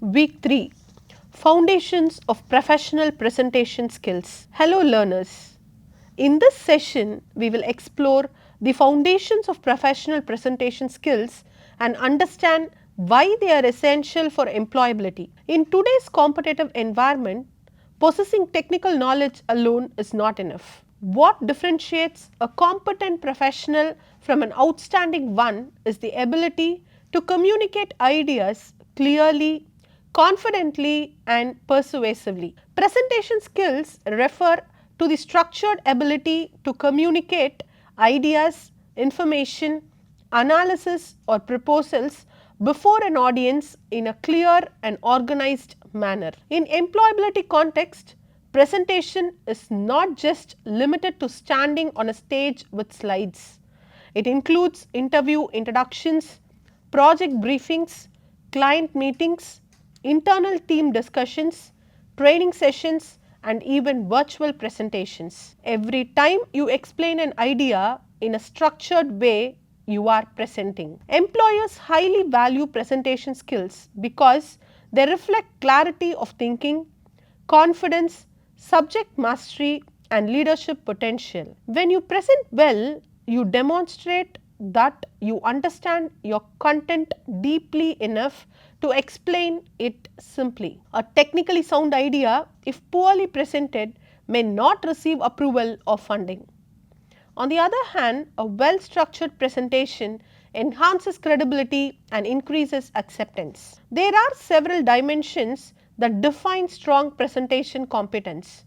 Week 3, Foundations of Professional Presentation Skills. Hello learners. In this session, we will explore the foundations of professional presentation skills and understand why they are essential for employability. In today's competitive environment, possessing technical knowledge alone is not enough. What differentiates a competent professional from an outstanding one is the ability to communicate ideas clearly, confidently and persuasively. Presentation skills refer to the structured ability to communicate ideas, information, analysis or proposals before an audience in a clear and organized manner. In employability context, presentation is not just limited to standing on a stage with slides. It includes interview introductions, project briefings, client meetings, internal team discussions, training sessions and even virtual presentations. Every time you explain an idea in a structured way, you are presenting. Employers highly value presentation skills because they reflect clarity of thinking, confidence, subject mastery and leadership potential. When you present well, you demonstrate that you understand your content deeply enough to explain it simply. A technically sound idea, if poorly presented, may not receive approval or funding. On the other hand, a well-structured presentation enhances credibility and increases acceptance. There are several dimensions that define strong presentation competence.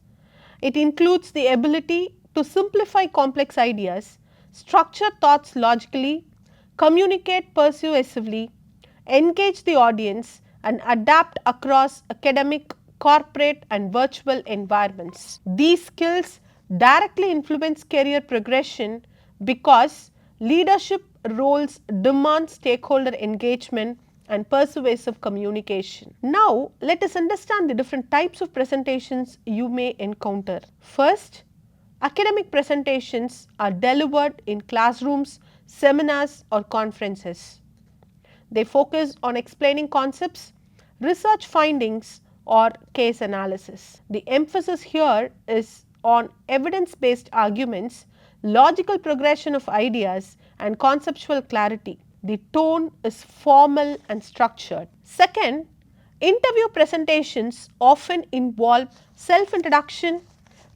It includes the ability to simplify complex ideas, structure thoughts logically, communicate persuasively, engage the audience and adapt across academic, corporate and virtual environments. These skills directly influence career progression because leadership roles demand stakeholder engagement and persuasive communication. Now, let us understand the different types of presentations you may encounter. First, academic presentations are delivered in classrooms, seminars or conferences. They focus on explaining concepts, research findings or case analysis. The emphasis here is on evidence-based arguments, logical progression of ideas and conceptual clarity. The tone is formal and structured. Second, interview presentations often involve self-introduction,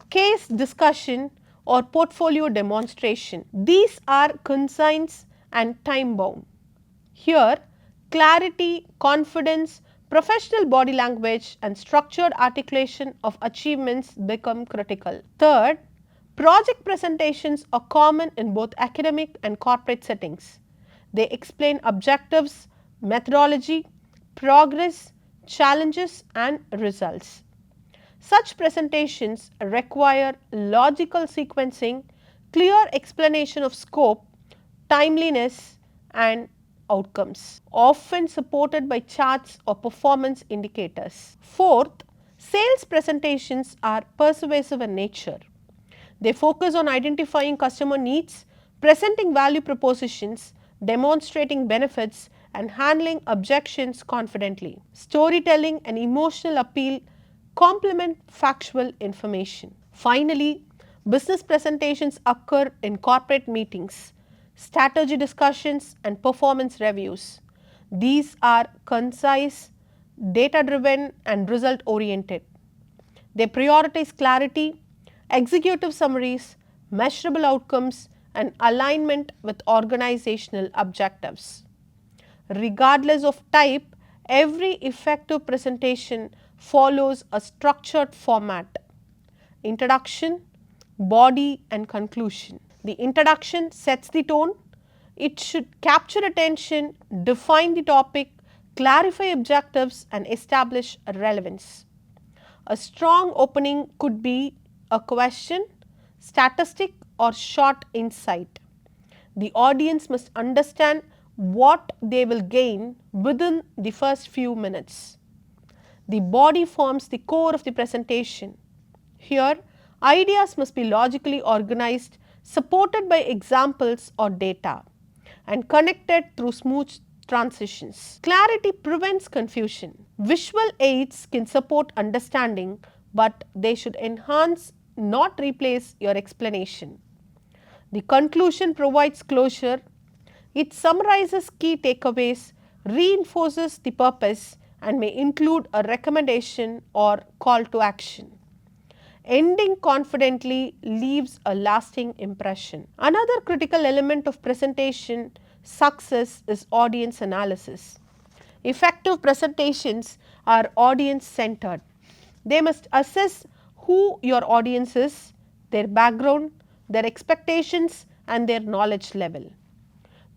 case discussion or portfolio demonstration. These are concise and time-bound. Here, clarity, confidence, professional body language and structured articulation of achievements become critical. Third, project presentations are common in both academic and corporate settings. They explain objectives, methodology, progress, challenges and results. Such presentations require logical sequencing, clear explanation of scope, timeliness and outcomes, often supported by charts or performance indicators. Fourth, sales presentations are persuasive in nature. They focus on identifying customer needs, presenting value propositions, demonstrating benefits and handling objections confidently. Storytelling and emotional appeal complement factual information. Finally, business presentations occur in corporate meetings, strategy discussions and performance reviews. These are concise, data-driven and result-oriented. They prioritize clarity, executive summaries, measurable outcomes and alignment with organizational objectives. Regardless of type, every effective presentation follows a structured format: introduction, body and conclusion. The introduction sets the tone. It should capture attention, define the topic, clarify objectives and establish relevance. A strong opening could be a question, statistic or short insight. The audience must understand what they will gain within the first few minutes. The body forms the core of the presentation. Here, ideas must be logically organized, supported by examples or data, and connected through smooth transitions. Clarity prevents confusion. Visual aids can support understanding, but they should enhance, not replace your explanation. The conclusion provides closure. It summarizes key takeaways, reinforces the purpose, and may include a recommendation or call to action. Ending confidently leaves a lasting impression. Another critical element of presentation success is audience analysis. Effective presentations are audience centered. They must assess who your audience is, their background, their expectations, and their knowledge level.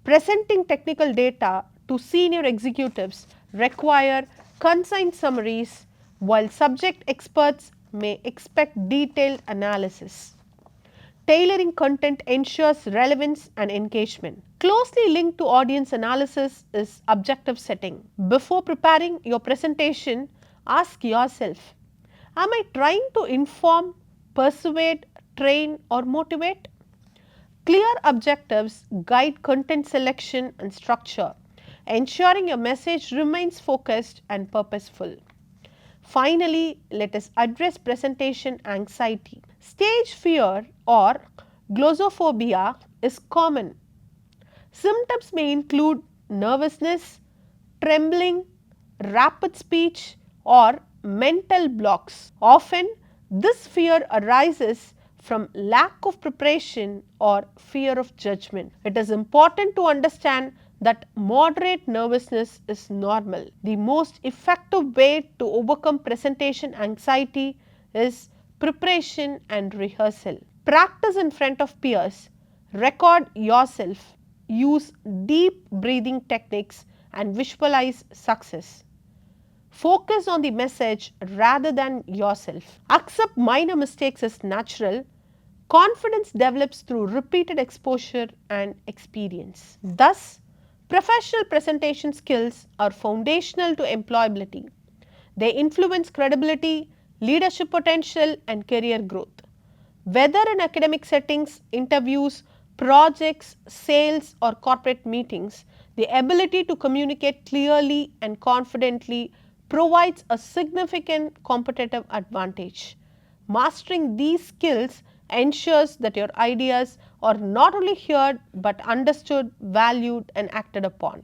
Presenting technical data to senior executives require concise summaries, while subject experts may expect detailed analysis. Tailoring content ensures relevance and engagement. Closely linked to audience analysis is objective setting. Before preparing your presentation, ask yourself, am I trying to inform, persuade, train, or motivate? Clear objectives guide content selection and structure, ensuring your message remains focused and purposeful. Finally, let us address presentation anxiety. Stage fear or glossophobia is common. Symptoms may include nervousness, trembling, rapid speech, or mental blocks. Often, this fear arises from lack of preparation or fear of judgment. It is important to understand that moderate nervousness is normal. The most effective way to overcome presentation anxiety is preparation and rehearsal. Practice in front of peers, record yourself, use deep breathing techniques, and visualize success. Focus on the message rather than yourself. Accept minor mistakes as natural. Confidence develops through repeated exposure and experience. Thus, professional presentation skills are foundational to employability. They influence credibility, leadership potential, and career growth. Whether in academic settings, interviews, projects, sales, or corporate meetings, the ability to communicate clearly and confidently provides a significant competitive advantage. Mastering these skills ensures that your ideas are not only heard but understood, valued, and acted upon.